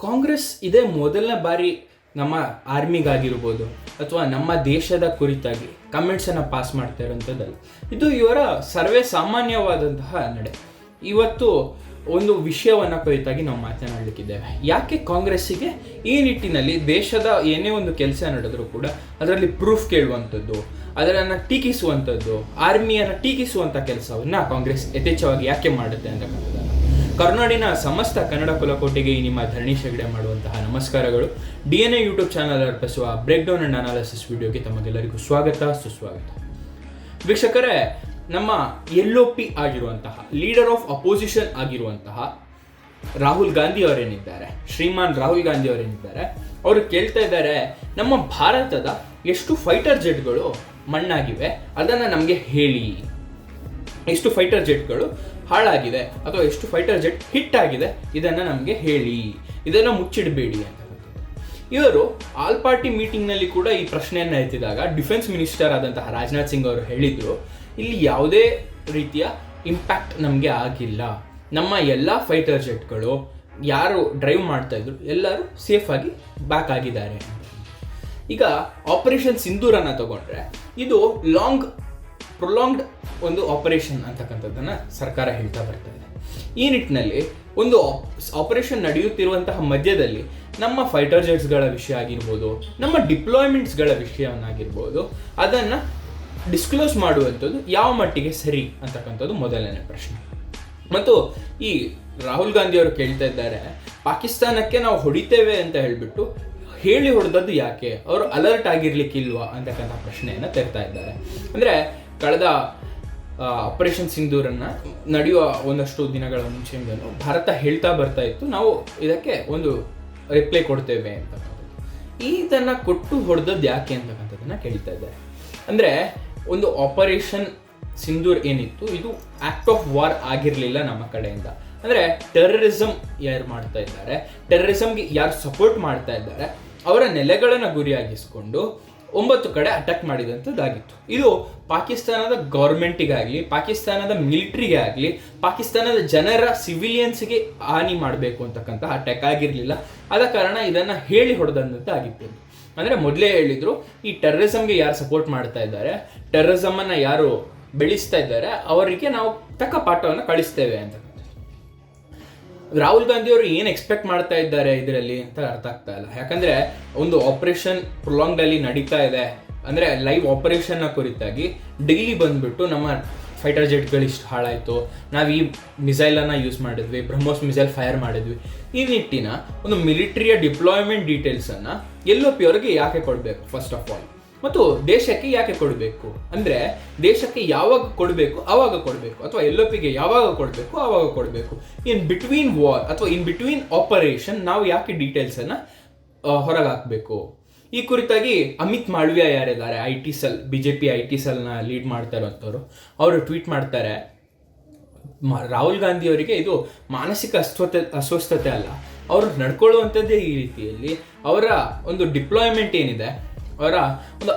ಕಾಂಗ್ರೆಸ್ ಇದೇ ಮೊದಲನೇ ಬಾರಿ ನಮ್ಮ ಆರ್ಮಿಗಾಗಿರ್ಬೋದು ಅಥವಾ ನಮ್ಮ ದೇಶದ ಕುರಿತಾಗಿ ಕಮೆಂಟ್ಸನ್ನು ಪಾಸ್ ಮಾಡ್ತಾ ಇರೋಂಥದ್ದಲ್ಲ. ಇದು ಇವರ ಸರ್ವೇ ಸಾಮಾನ್ಯವಾದಂತಹ ನಡೆ. ಇವತ್ತು ಒಂದು ವಿಷಯವನ್ನು ಕುರಿತಾಗಿ ನಾವು ಮಾತನಾಡಲಿಕ್ಕಿದ್ದೇವೆ. ಯಾಕೆ ಕಾಂಗ್ರೆಸ್ಸಿಗೆ ಈ ನಿಟ್ಟಿನಲ್ಲಿ ದೇಶದ ಏನೇ ಒಂದು ಕೆಲಸ ನಡೆದರೂ ಕೂಡ ಅದರಲ್ಲಿ ಪ್ರೂಫ್ ಕೇಳುವಂಥದ್ದು, ಅದನ್ನು ಟೀಕಿಸುವಂಥದ್ದು, ಆರ್ಮಿಯನ್ನು ಟೀಕಿಸುವಂಥ ಕೆಲಸವನ್ನು ಕಾಂಗ್ರೆಸ್ ಯಥೇಚ್ಛವಾಗಿ ಯಾಕೆ ಮಾಡುತ್ತೆ ಅಂತಕ್ಕಂಥದ್ದನ್ನು ಕರ್ನಾಡಿನ ಸಮಸ್ತ ಕನ್ನಡ ಕುಲಕೋಟೆಗೆ ಈ ನಿಮ್ಮ ಧರಣಿ ಶಗಡೆ ಮಾಡುವಂತಹ ನಮಸ್ಕಾರಗಳು. DNA ಯೂಟ್ಯೂಬ್ ಚಾನಲ್ ಅರ್ಪಿಸುವ ಬ್ರೇಕ್ ಡೌನ್ ಅಂಡ್ ಅನಾಲಿಸಿಸ್ ವಿಡಿಯೋಗೆ ತಮಗೆಲ್ಲರಿಗೂ ಸ್ವಾಗತ ಸುಸ್ವಾಗತ. ವೀಕ್ಷಕರೇ, ನಮ್ಮ LOP ಆಗಿರುವಂತಹ ಲೀಡರ್ ಆಫ್ ಅಪೋಸಿಷನ್ ಆಗಿರುವಂತಹ ರಾಹುಲ್ ಗಾಂಧಿ ಅವರೇನಿದ್ದಾರೆ, ಶ್ರೀಮಾನ್ ರಾಹುಲ್ ಗಾಂಧಿ ಅವರೇನಿದ್ದಾರೆ, ಅವರು ಕೇಳ್ತಾ ಇದ್ದಾರೆ, ನಮ್ಮ ಭಾರತದ ಎಷ್ಟು ಫೈಟರ್ ಜೆಟ್ಗಳು ಮಣ್ಣಾಗಿವೆ ಅದನ್ನು ನಮಗೆ ಹೇಳಿ, ಎಷ್ಟು ಫೈಟರ್ ಜೆಟ್ಗಳು ಹಾಳಾಗಿದೆ ಅಥವಾ ಎಷ್ಟು ಫೈಟರ್ ಜೆಟ್ ಹಿಟ್ ಆಗಿದೆ ಇದನ್ನು ನಮಗೆ ಹೇಳಿ, ಇದನ್ನು ಮುಚ್ಚಿಡಬೇಡಿ ಅಂತ. ಇವರು ಆಲ್ ಪಾರ್ಟಿ ಮೀಟಿಂಗ್ನಲ್ಲಿ ಕೂಡ ಈ ಪ್ರಶ್ನೆಯನ್ನು ಎತ್ತಿದಾಗ ಡಿಫೆನ್ಸ್ ಮಿನಿಸ್ಟರ್ ಆದಂತಹ ರಾಜನಾಥ್ ಸಿಂಗ್ ಅವರು ಹೇಳಿದರು, ಇಲ್ಲಿ ಯಾವುದೇ ರೀತಿಯ ಇಂಪ್ಯಾಕ್ಟ್ ನಮಗೆ ಆಗಿಲ್ಲ, ನಮ್ಮ ಎಲ್ಲ ಫೈಟರ್ ಜೆಟ್ಗಳು ಯಾರು ಡ್ರೈವ್ ಮಾಡ್ತಾ ಇದ್ರು ಎಲ್ಲರೂ ಸೇಫಾಗಿ ಬ್ಯಾಕ್ ಆಗಿದ್ದಾರೆ. ಈಗ ಆಪರೇಷನ್ ಸಿಂಧೂರನ್ನು ತಗೊಂಡ್ರೆ ಇದು ಪ್ರೊಲಾಂಗ್ಡ್ ಒಂದು ಆಪರೇಷನ್ ಅಂತಕ್ಕಂಥದ್ದನ್ನು ಸರ್ಕಾರ ಹೇಳ್ತಾ ಬರ್ತಾ ಇದೆ. ಈ ನಿಟ್ಟಿನಲ್ಲಿ ಒಂದು ಆಪರೇಷನ್ ನಡೆಯುತ್ತಿರುವಂತಹ ಮಧ್ಯದಲ್ಲಿ ನಮ್ಮ ಫೈಟರ್ ಜೆಟ್ಸ್ಗಳ ವಿಷಯ ಆಗಿರ್ಬೋದು, ನಮ್ಮ ಡಿಪ್ಲಾಯ್ಮೆಂಟ್ಸ್ಗಳ ವಿಷಯವನ್ನಾಗಿರ್ಬೋದು, ಅದನ್ನು ಡಿಸ್ಕ್ಲೋಸ್ ಮಾಡುವಂಥದ್ದು ಯಾವ ಮಟ್ಟಿಗೆ ಸರಿ ಅಂತಕ್ಕಂಥದ್ದು ಮೊದಲನೇ ಪ್ರಶ್ನೆ. ಮತ್ತು ಈ ರಾಹುಲ್ ಗಾಂಧಿ ಅವರು ಕೇಳ್ತಾ ಇದ್ದಾರೆ, ಪಾಕಿಸ್ತಾನಕ್ಕೆ ನಾವು ಹೊಡಿತೇವೆ ಅಂತ ಹೇಳಿಬಿಟ್ಟು ಹೇಳಿ ಹೊಡೆದದ್ದು ಯಾಕೆ, ಅವರು ಅಲರ್ಟ್ ಆಗಿರ್ಲಿಕ್ಕಿಲ್ವಾ ಅಂತಕ್ಕಂಥ ಪ್ರಶ್ನೆಯನ್ನು ತೆರ್ತಾ ಇದ್ದಾರೆ. ಅಂದರೆ ಕಳೆದ ಆಪರೇಷನ್ ಸಿಂಧೂರನ್ನು ನಡೆಯುವ ಒಂದಷ್ಟು ದಿನಗಳ ಮುಂಚೆಯಿಂದಲೂ ಭಾರತ ಹೇಳ್ತಾ ಬರ್ತಾ ಇತ್ತು, ನಾವು ಇದಕ್ಕೆ ಒಂದು ರಿಪ್ಲೈ ಕೊಡ್ತೇವೆ ಅಂತಕ್ಕಂಥದ್ದು. ಇದನ್ನು ಕೊಟ್ಟು ಹೊಡೆದದ್ದು ಯಾಕೆ ಅಂತಕ್ಕಂಥದ್ದನ್ನು ಕೇಳ್ತಾ ಇದ್ದಾರೆ. ಅಂದರೆ ಒಂದು ಆಪರೇಷನ್ ಸಿಂಧೂರ್ ಏನಿತ್ತು, ಇದು ಆಕ್ಟ್ ಆಫ್ ವಾರ್ ಆಗಿರಲಿಲ್ಲ ನಮ್ಮ ಕಡೆಯಿಂದ. ಅಂದರೆ ಟೆರರಿಸಮ್ ಯಾರು ಮಾಡ್ತಾ ಇದ್ದಾರೆ, ಟೆರರಿಸಮ್ಗೆ ಯಾರು ಸಪೋರ್ಟ್ ಮಾಡ್ತಾ ಇದ್ದಾರೆ ಅವರ ನೆಲೆಗಳನ್ನು ಗುರಿಯಾಗಿಸ್ಕೊಂಡು 9 ಕಡೆ ಅಟ್ಯಾಕ್ ಮಾಡಿದಂಥದ್ದಾಗಿತ್ತು. ಇದು ಪಾಕಿಸ್ತಾನದ ಗೌರ್ಮೆಂಟಿಗಾಗಲಿ, ಪಾಕಿಸ್ತಾನದ ಮಿಲಿಟ್ರಿಗೆ ಆಗಲಿ, ಪಾಕಿಸ್ತಾನದ ಜನರ ಸಿವಿಲಿಯನ್ಸ್ಗೆ ಹಾನಿ ಮಾಡಬೇಕು ಅಂತಕ್ಕಂಥ ಅಟ್ಯಾಕ್ ಆಗಿರಲಿಲ್ಲ. ಆದ ಕಾರಣ ಇದನ್ನು ಹೇಳಿ ಹೊಡೆದಂಥದ್ದಾಗಿತ್ತು. ಅಂದರೆ ಮೊದಲೇ ಹೇಳಿದರು, ಈ ಟೆರರಿಸಮ್ಗೆ ಯಾರು ಸಪೋರ್ಟ್ ಮಾಡ್ತಾ ಇದ್ದಾರೆ, ಟೆರರಿಸಮನ್ನು ಯಾರು ಬೆಳೆಸ್ತಾ ಇದ್ದಾರೆ ಅವರಿಗೆ ನಾವು ತಕ್ಕ ಪಾಠವನ್ನು ಕಳಿಸ್ತೇವೆ ಅಂತ. ರಾಹುಲ್ ಗಾಂಧಿ ಅವರು ಏನು ಎಕ್ಸ್ಪೆಕ್ಟ್ ಮಾಡ್ತಾ ಇದ್ದಾರೆ ಇದರಲ್ಲಿ ಅಂತ ಅರ್ಥ ಆಗ್ತಾ ಇಲ್ಲ. ಯಾಕಂದರೆ ಒಂದು ಆಪರೇಷನ್ ಪ್ರೊಲಾಂಗ್ಡಲ್ಲಿ ನಡೀತಾ ಇದೆ, ಅಂದರೆ ಲೈವ್ ಆಪರೇಷನ್ನ ಕುರಿತಾಗಿ ಡೈಲಿ ಬಂದುಬಿಟ್ಟು ನಮ್ಮ ಫೈಟರ್ ಜೆಟ್ಗಳಿಷ್ಟು ಹಾಳಾಯಿತು, ನಾವು ಈ ಮಿಸೈಲನ್ನು ಯೂಸ್ ಮಾಡಿದ್ವಿ, ಬ್ರಹ್ಮೋಸ್ ಮಿಸೈಲ್ ಫೈರ್ ಮಾಡಿದ್ವಿ. ಈ ನಿಟ್ಟಿನ ಒಂದು ಮಿಲಿಟರಿಯ ಡಿಪ್ಲಾಯ್ಮೆಂಟ್ ಡೀಟೇಲ್ಸನ್ನು LOP ಅವರಿಗೆ ಯಾಕೆ ಕೊಡಬೇಕು ಫಸ್ಟ್ ಆಫ್ ಆಲ್, ಮತ್ತು ದೇಶಕ್ಕೆ ಯಾಕೆ ಕೊಡಬೇಕು, ಅಂದರೆ ದೇಶಕ್ಕೆ ಯಾವಾಗ ಕೊಡಬೇಕು ಆವಾಗ ಕೊಡಬೇಕು, ಅಥವಾ LOPಗೆ ಯಾವಾಗ ಕೊಡಬೇಕು ಆವಾಗ ಕೊಡಬೇಕು. ಇನ್ ಬಿಟ್ವೀನ್ ವಾರ್ ಅಥವಾ ಇನ್ ಬಿಟ್ವೀನ್ ಆಪರೇಷನ್ ನಾವು ಯಾಕೆ ಡೀಟೇಲ್ಸನ್ನು ಹೊರಗೆ ಹಾಕಬೇಕು. ಈ ಕುರಿತಾಗಿ ಅಮಿತ್ ಮಾಳವಿಯಾ ಯಾರಿದ್ದಾರೆ, IT ಸೆಲ್, BJP IT ಸೆಲ್ನ ಲೀಡ್ ಮಾಡ್ತಾ ಇರೋಂಥವ್ರು, ಅವರು ಟ್ವೀಟ್ ಮಾಡ್ತಾರೆ, ರಾಹುಲ್ ಗಾಂಧಿ ಅವರಿಗೆ ಇದು ಮಾನಸಿಕ ಅಸ್ವಸ್ಥತೆ ಅಲ್ಲ, ಅವರು ನಡ್ಕೊಳ್ಳುವಂಥದ್ದೇ ಈ ರೀತಿಯಲ್ಲಿ. ಅವರ ಒಂದು ಡಿಪ್ಲಾಯ್ಮೆಂಟ್ ಏನಿದೆ, ಅವರ ಒಂದು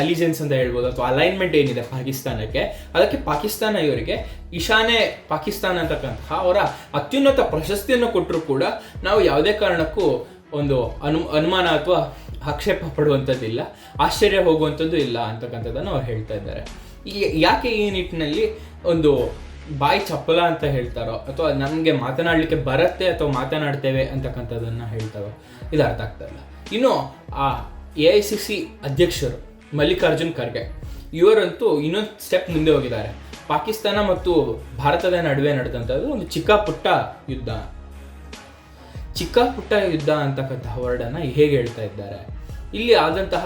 ಅಲಿಜೆನ್ಸ್ ಅಂತ ಹೇಳ್ಬೋದು, ಅಥವಾ ಅಲೈನ್ಮೆಂಟ್ ಏನಿದೆ ಪಾಕಿಸ್ತಾನಕ್ಕೆ, ಅದಕ್ಕೆ ಪಾಕಿಸ್ತಾನ ಇವರಿಗೆ ಈಶಾನ್ಯ ಪಾಕಿಸ್ತಾನ ಅಂತಕ್ಕಂತಹ ಅವರ ಅತ್ಯುನ್ನತ ಪ್ರಶಸ್ತಿಯನ್ನು ಕೊಟ್ಟರು ಕೂಡ ನಾವು ಯಾವುದೇ ಕಾರಣಕ್ಕೂ ಒಂದು ಅನುಮಾನ ಅಥವಾ ಆಕ್ಷೇಪ ಪಡುವಂಥದ್ದಿಲ್ಲ, ಆಶ್ಚರ್ಯ ಹೋಗುವಂಥದ್ದು ಇಲ್ಲ ಅಂತಕ್ಕಂಥದ್ದನ್ನು ಅವ್ರು ಹೇಳ್ತಾ ಇದ್ದಾರೆ. ಯಾಕೆ ಈ ನಿಟ್ಟಿನಲ್ಲಿ ಒಂದು ಬಾಯಿ ಚಪ್ಪಲ ಅಂತ ಹೇಳ್ತಾರೋ, ಅಥವಾ ನಮಗೆ ಮಾತನಾಡಲಿಕ್ಕೆ ಬರುತ್ತೆ ಅಥವಾ ಮಾತನಾಡ್ತೇವೆ ಅಂತಕ್ಕಂಥದ್ದನ್ನು ಹೇಳ್ತಾರೋ, ಇದು ಅರ್ಥ ಆಗ್ತಾ ಇಲ್ಲ. ಇನ್ನು ಆ AICC ಅಧ್ಯಕ್ಷರು ಮಲ್ಲಿಕಾರ್ಜುನ್ ಖರ್ಗೆ ಇವರಂತೂ ಇನ್ನೊಂದು ಸ್ಟೆಪ್ ಮುಂದೆ ಹೋಗಿದ್ದಾರೆ. ಪಾಕಿಸ್ತಾನ ಮತ್ತು ಭಾರತದ ನಡುವೆ ನಡೆದಂಥದ್ದು ಒಂದು ಚಿಕ್ಕ ಪುಟ್ಟ ಯುದ್ಧ ಅಂತಕ್ಕಂತಹ ವರ್ಡನ್ನು ಹೇಗೆ ಹೇಳ್ತಾ ಇದ್ದಾರೆ. ಇಲ್ಲಿ ಆದಂತಹ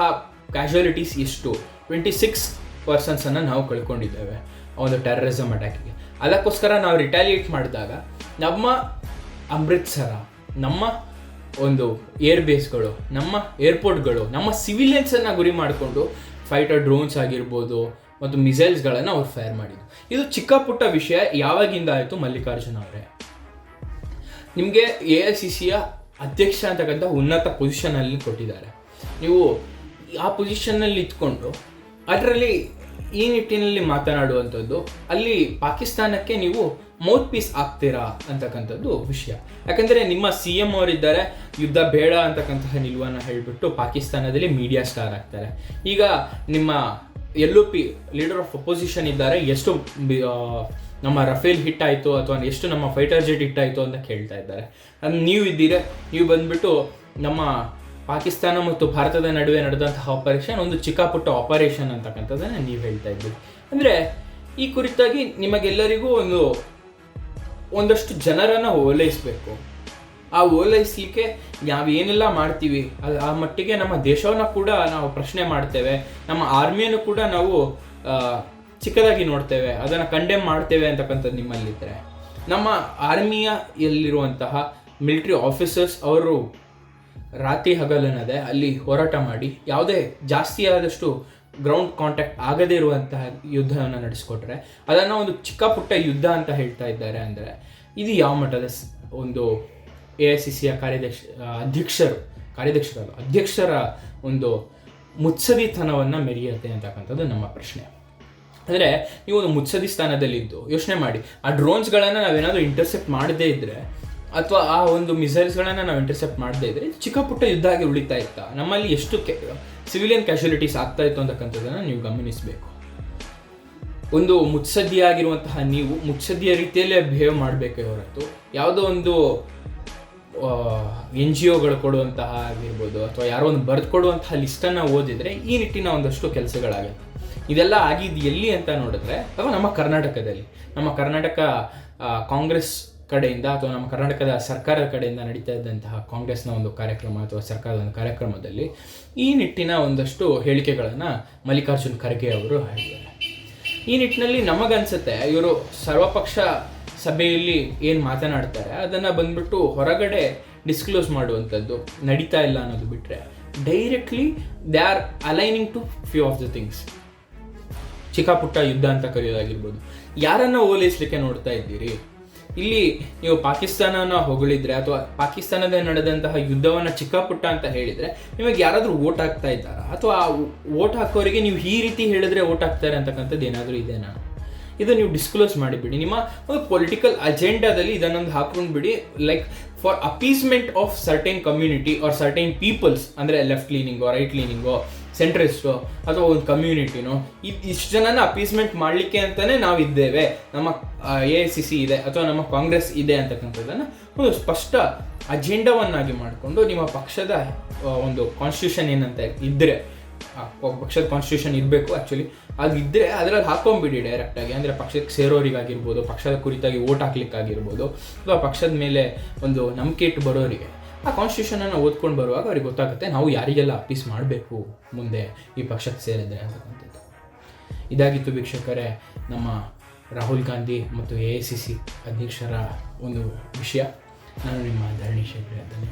ಕ್ಯಾಶುಯಾಲಿಟೀಸ್ ಎಷ್ಟು, 26 ಪರ್ಸನ್ಸನ್ನು ನಾವು ಕಳ್ಕೊಂಡಿದ್ದೇವೆ ಒಂದು ಟೆರರಿಸಮ್ ಅಟ್ಯಾಕಿಗೆ. ಅದಕ್ಕೋಸ್ಕರ ನಾವು ರಿಟ್ಯಾಲಿಯೇಟ್ ಮಾಡಿದಾಗ ನಮ್ಮ ಅಮೃತ್ಸರ, ನಮ್ಮ ಒಂದು ಏರ್ ಬೇಸ್ಗಳು, ನಮ್ಮ ಏರ್ಪೋರ್ಟ್ಗಳು, ನಮ್ಮ ಸಿವಿಲಿಯನ್ಸನ್ನು ಗುರಿ ಮಾಡಿಕೊಂಡು ಫೈಟರ್ ಡ್ರೋನ್ಸ್ ಆಗಿರ್ಬೋದು ಮತ್ತು ಮಿಸೈಲ್ಸ್ಗಳನ್ನು ಅವ್ರು ಫೈರ್ ಮಾಡಿದ್ರು. ಇದು ಚಿಕ್ಕ ಪುಟ್ಟ ವಿಷಯ ಯಾವಾಗಿಂದ ಆಯಿತು ಮಲ್ಲಿಕಾರ್ಜುನ್ ಅವರೇ. ನಿಮಗೆ AICCಯ ಅಧ್ಯಕ್ಷ ಅಂತಕ್ಕಂಥ ಉನ್ನತ ಪೊಸಿಷನಲ್ಲಿ ಕೊಟ್ಟಿದ್ದಾರೆ. ನೀವು ಆ ಪೊಸಿಷನ್ನಲ್ಲಿ ಇಟ್ಕೊಂಡು ಅದರಲ್ಲಿ ಈ ನಿಟ್ಟಿನಲ್ಲಿ ಮಾತನಾಡುವಂಥದ್ದು, ಅಲ್ಲಿ ಪಾಕಿಸ್ತಾನಕ್ಕೆ ನೀವು ಮೌತ್ ಪೀಸ್ ಆಗ್ತೀರಾ ಅಂತಕ್ಕಂಥದ್ದು ವಿಷಯ. ಯಾಕಂದರೆ ನಿಮ್ಮ CM ಅವರಿದ್ದಾರೆ, ಯುದ್ಧ ಬೇಡ ಅಂತಕ್ಕಂತಹ ನಿಲುವನ್ನು ಹೇಳಿಬಿಟ್ಟು ಪಾಕಿಸ್ತಾನದಲ್ಲಿ ಮೀಡಿಯಾ ಸ್ಟಾರ್ ಆಗ್ತಾರೆ. ಈಗ ನಿಮ್ಮ LOP ಲೀಡರ್ ಆಫ್ ಅಪೋಸಿಷನ್ ಇದ್ದಾರೆ, ಎಷ್ಟು ನಮ್ಮ ರಫೇಲ್ ಹಿಟ್ ಆಯಿತು ಅಥವಾ ಎಷ್ಟು ನಮ್ಮ ಫೈಟರ್ ಜೆಟ್ ಹಿಟ್ ಆಯಿತು ಅಂತ ಕೇಳ್ತಾ ಇದ್ದಾರೆ. ನೀವು ಇದ್ದೀರಾ, ನೀವು ಬಂದುಬಿಟ್ಟು ನಮ್ಮ ಪಾಕಿಸ್ತಾನ ಮತ್ತು ಭಾರತದ ನಡುವೆ ನಡೆದಂತಹ ಆಪರೇಷನ್ ಒಂದು ಚಿಕ್ಕ ಪುಟ್ಟ ಆಪರೇಷನ್ ಅಂತಕ್ಕಂಥದ್ದನ್ನು ನೀವು ಹೇಳ್ತಾ ಇದ್ದೀರಿ. ಅಂದರೆ ಈ ಕುರಿತಾಗಿ ನಿಮಗೆಲ್ಲರಿಗೂ ಒಂದಷ್ಟು ಜನರನ್ನು ಓಲೈಸಬೇಕು. ಆ ಓಲೈಸಲಿಕ್ಕೆ ನಾವೇನೆಲ್ಲ ಮಾಡ್ತೀವಿ ಆ ಮಟ್ಟಿಗೆ ನಮ್ಮ ದೇಶವನ್ನು ಕೂಡ ನಾವು ಪ್ರಶ್ನೆ ಮಾಡ್ತೇವೆ, ನಮ್ಮ ಆರ್ಮಿಯನ್ನು ಕೂಡ ನಾವು ಚಿಕ್ಕದಾಗಿ ನೋಡ್ತೇವೆ, ಅದನ್ನು ಕಂಡೆಮ್ ಮಾಡ್ತೇವೆ ಅಂತಕ್ಕಂಥದ್ದು ನಿಮ್ಮಲ್ಲಿದ್ದರೆ, ನಮ್ಮ ಆರ್ಮಿಯಲ್ಲಿರುವಂತಹ ಮಿಲಿಟರಿ ಆಫೀಸರ್ಸ್ ಅವರು ರಾತ್ರಿ ಹಗಲನ್ನದೇ ಅಲ್ಲಿ ಹೋರಾಟ ಮಾಡಿ ಯಾವುದೇ ಜಾಸ್ತಿ ಆದಷ್ಟು ಗ್ರೌಂಡ್ ಕಾಂಟ್ಯಾಕ್ಟ್ ಆಗದೇ ಇರುವಂತಹ ಯುದ್ಧವನ್ನು ನಡೆಸ್ಕೊಟ್ರೆ ಅದನ್ನು ಒಂದು ಚಿಕ್ಕ ಪುಟ್ಟ ಯುದ್ಧ ಅಂತ ಹೇಳ್ತಾ ಇದ್ದಾರೆ. ಅಂದರೆ ಇದು ಯಾವ ಮಟ್ಟದ ಒಂದು AICCಯ ಅಧ್ಯಕ್ಷರ ಒಂದು ಮುತ್ಸದಿತನವನ್ನು ಮೆರೆಯುತ್ತೆ ಅಂತಕ್ಕಂಥದ್ದು ನಮ್ಮ ಪ್ರಶ್ನೆ. ಅಂದರೆ ನೀವು ಒಂದು ಮುತ್ಸದಿ ಸ್ಥಾನದಲ್ಲಿದ್ದು ಯೋಚನೆ ಮಾಡಿ, ಆ ಡ್ರೋನ್ಸ್ಗಳನ್ನು ನಾವೇನಾದರೂ ಇಂಟರ್ಸೆಪ್ಟ್ ಮಾಡದೇ ಇದ್ದರೆ ಅಥವಾ ಆ ಒಂದು ಮಿಸೈಲ್ಸ್ಗಳನ್ನು ನಾವು ಇಂಟರ್ಸೆಪ್ಟ್ ಮಾಡದೇ ಇದ್ದರೆ ಚಿಕ್ಕ ಪುಟ್ಟ ಯುದ್ಧ ಆಗಿ ಉಳಿತಾ ಇತ್ತಾ, ನಮ್ಮಲ್ಲಿ ಎಷ್ಟು ಸಿವಿಲಿಯನ್ ಕ್ಯಾಶುಲಿಟೀಸ್ ಆಗ್ತಾ ಇತ್ತು ಅಂತಕ್ಕಂಥದ್ದನ್ನು ನೀವು ಗಮನಿಸಬೇಕು. ಒಂದು ಮುತ್ಸದ್ದಿಯಾಗಿರುವಂತಹ ನೀವು ಮುತ್ಸದ್ದಿಯ ರೀತಿಯಲ್ಲೇ ಬಿಹೇವ್ ಮಾಡಬೇಕೇ ಹೊರತು ಯಾವುದೋ ಒಂದು NGOಗಳು ಕೊಡುವಂತಹ ಆಗಿರ್ಬೋದು ಅಥವಾ ಯಾರೋ ಒಂದು ಬರೆದು ಕೊಡುವಂತಹ ಲಿಸ್ಟನ್ನು ಓದಿದರೆ ಈ ನಿಟ್ಟಿನ ಒಂದಷ್ಟು ಕೆಲಸಗಳಾಗುತ್ತೆ. ಇದೆಲ್ಲ ಆಗಿದ್ದು ಎಲ್ಲಿ ಅಂತ ನೋಡಿದ್ರೆ ಅಥವಾ ನಮ್ಮ ಕರ್ನಾಟಕದಲ್ಲಿ, ನಮ್ಮ ಕರ್ನಾಟಕ ಕಾಂಗ್ರೆಸ್ ಕಡೆಯಿಂದ ಅಥವಾ ನಮ್ಮ ಕರ್ನಾಟಕದ ಸರ್ಕಾರದ ಕಡೆಯಿಂದ ನಡೀತಾ ಇದ್ದಂತಹ ಕಾಂಗ್ರೆಸ್ನ ಒಂದು ಕಾರ್ಯಕ್ರಮ ಅಥವಾ ಸರ್ಕಾರದ ಒಂದು ಕಾರ್ಯಕ್ರಮದಲ್ಲಿ ಈ ನಿಟ್ಟಿನ ಒಂದಷ್ಟು ಹೇಳಿಕೆಗಳನ್ನು ಮಲ್ಲಿಕಾರ್ಜುನ್ ಖರ್ಗೆ ಅವರು ಹೇಳಿದ್ದಾರೆ. ಈ ನಿಟ್ಟಿನಲ್ಲಿ ನಮಗನ್ಸುತ್ತೆ ಇವರು ಸರ್ವಪಕ್ಷ ಸಭೆಯಲ್ಲಿ ಏನು ಮಾತನಾಡ್ತಾರೆ ಅದನ್ನು ಬಂದ್ಬಿಟ್ಟು ಹೊರಗಡೆ ಡಿಸ್ಕ್ಲೋಸ್ ಮಾಡುವಂಥದ್ದು ನಡೀತಾ ಇಲ್ಲ ಅನ್ನೋದು ಬಿಟ್ಟರೆ directly they are aligning to few of the things. ಚಿಕ್ಕ ಪುಟ್ಟ ಯುದ್ಧ ಅಂತ ಕರೆಯೋದಾಗಿರ್ಬೋದು. ಯಾರನ್ನು ಓಲೈಸಲಿಕ್ಕೆ ನೋಡ್ತಾ ಇದ್ದೀರಿ? ಇಲ್ಲಿ ನೀವು ಪಾಕಿಸ್ತಾನನ ಹೊಗಳಿದ್ರೆ ಅಥವಾ ಪಾಕಿಸ್ತಾನದಲ್ಲಿ ನಡೆದಂತಹ ಯುದ್ಧವನ್ನು ಚಿಕ್ಕ ಪುಟ್ಟ ಅಂತ ಹೇಳಿದರೆ ನಿಮಗೆ ಯಾರಾದರೂ ವೋಟ್ ಹಾಕ್ತಾ ಇದ್ದಾರಾ? ಅಥವಾ ಆ ವೋಟ್ ಹಾಕೋರಿಗೆ ನೀವು ಈ ರೀತಿ ಹೇಳಿದ್ರೆ ವೋಟ್ ಹಾಕ್ತಾರೆ ಅಂತಕ್ಕಂಥದ್ದು ಏನಾದರೂ ಇದೆನಾ? ಇದು ನೀವು ಡಿಸ್ಕ್ಲೋಸ್ ಮಾಡಿಬಿಡಿ. ನಿಮ್ಮ ಒಂದು ಪೊಲಿಟಿಕಲ್ ಅಜೆಂಡಾದಲ್ಲಿ ಇದನ್ನೊಂದು ಹಾಕೊಂಡು ಬಿಡಿ. Like for appeasement of certain community or certain peoples, ಅಂದರೆ ಲೆಫ್ಟ್ ಲೀನಿಂಗೋ ರೈಟ್ ಲೀನಿಂಗೋ ಸೆಂಟ್ರಿಸ್ಟೋ ಅಥವಾ ಒಂದು ಕಮ್ಯುನಿಟಿನೋ ಇಷ್ಟು ಜನನ ಅಪೀಸ್ಮೆಂಟ್ ಮಾಡಲಿಕ್ಕೆ ಅಂತಲೇ ನಾವಿದ್ದೇವೆ, ನಮ್ಮ AICC ಇದೆ ಅಥವಾ ನಮ್ಮ ಕಾಂಗ್ರೆಸ್ ಇದೆ ಅಂತಕ್ಕಂಥದ್ದನ್ನು ಒಂದು ಸ್ಪಷ್ಟ ಅಜೆಂಡವನ್ನಾಗಿ ಮಾಡಿಕೊಂಡು ನಿಮ್ಮ ಪಕ್ಷದ ಒಂದು ಕಾನ್ಸ್ಟಿಟ್ಯೂಷನ್ ಏನಂತ ಇದ್ದರೆ, ಪಕ್ಷದ ಕಾನ್ಸ್ಟಿಟ್ಯೂಷನ್ ಇರಬೇಕು ಆ್ಯಕ್ಚುಲಿ, ಅದಿದ್ದರೆ ಅದರಲ್ಲಿ ಹಾಕೊಂಡ್ಬಿಡಿ ಡೈರೆಕ್ಟಾಗಿ. ಅಂದರೆ ಪಕ್ಷಕ್ಕೆ ಸೇರೋರಿಗಾಗಿರ್ಬೋದು, ಪಕ್ಷದ ಕುರಿತಾಗಿ ವೋಟ್ ಹಾಕ್ಲಿಕ್ಕಾಗಿರ್ಬೋದು, ಅಥವಾ ಪಕ್ಷದ ಮೇಲೆ ಒಂದು ನಂಬಿಕೆ ಇಟ್ಟು ಬರೋರಿಗೆ ಆ ಕಾನ್ಸ್ಟಿಟ್ಯೂಷನನ್ನು ಓದ್ಕೊಂಡು ಬರುವಾಗ ಅವ್ರಿಗೆ ಗೊತ್ತಾಗುತ್ತೆ ನಾವು ಯಾರಿಗೆಲ್ಲ ಅಪೀಸ್ ಮಾಡಬೇಕು ಮುಂದೆ ಈ ಪಕ್ಷಕ್ಕೆ ಸೇರಿದ್ರೆ ಅಂತಕ್ಕಂಥದ್ದು. ಇದಾಗಿತ್ತು ವೀಕ್ಷಕರೇ ನಮ್ಮ ರಾಹುಲ್ ಗಾಂಧಿ ಮತ್ತು AICC ಅಧ್ಯಕ್ಷರ ಒಂದು ವಿಷಯ. ನಾನು ನಿಮ್ಮ ಧರಣಿ ಶೇಖರ್.